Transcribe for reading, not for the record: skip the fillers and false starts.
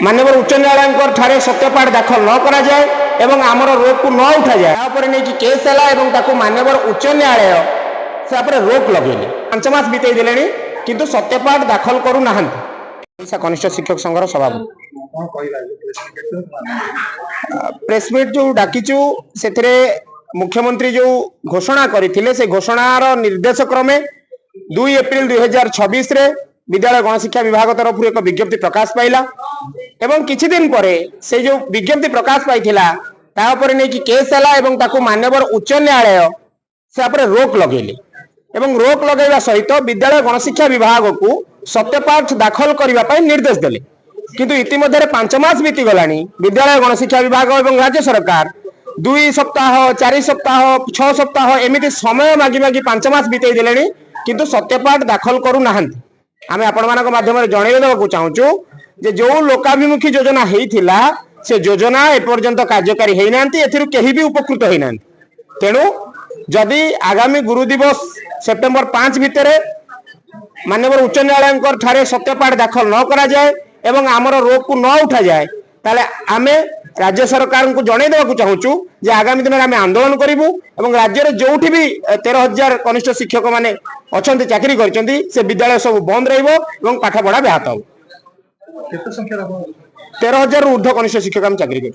माननीय उच्च न्यायालय ठारे सत्यपाठ दाखल न करा जाए एवं आमर रोक को न उठा जाए तापर नहीं कि केस है माननीय उच्च न्यायालय से रोक लगे 5 मास बीते देले किंतु सत्यपाठ दाखल करू ना कनिष्ठ शिक्षक संघर सभापति प्रेसमिट जो डाकिचु से मुख्यमंत्री जो घोषणा करते से घोषणार निर्देश क्रमे 2 एप्रिल 2026 रे विद्यालय गणशिक्षा विभाग तरफ एक विज्ञप्ति प्रकाश पाइला एवं किछि दिन परे से जो विज्ञप्ति प्रकाश पाइथिला तापर नहीं कि केस है माननीय उच्च न्यायालय से रोक लगेले एवं रोक लगेगा सहित विद्यालय गणशिक्षा विभाग को सत्यपाठ दाखल करने निर्देश देले किंतु इतिमध्य 5 मास बीती गलानी विद्यालय गणशिक्षा विभाग और राज्य सरकार 2 सप्ताह 4 सप्ताह 6 सप्ताह एमती समय मागी मागी 5 मास बीते देले किंतु सत्यपाठ दाखल करू ना आमे आपण मानक माध्यम जनइबा चाहूँ जे जो लोकाभिमुखी योजना होइथिला से योजना एपर्यंत कार्यकारी होई नांती एथिरु केही भी उपकृत होई नांती तेणु जदि आगामी गुरु दिवस सेप्टेम्बर 5 भितर माननीय उच्च न्यायालय ठारे सत्यपाठ दाखल न करा जाए एवं आमर रोक को न उठा जाए ताले आमे राज्य सरकार को जणै देबा चाहूँ जे आगामी दिन में आंदोलन करूँ और राज्य में जो भी 13,000 कनिष्ठ शिक्षक माने अच्छा चाकरी करछंती से विद्यालय सब बंद रहिबो पाठ पढ़ा व्याहत हो 13,000 ऊर्ध्व कनिष्ठ शिक्षक हम चाकरी कर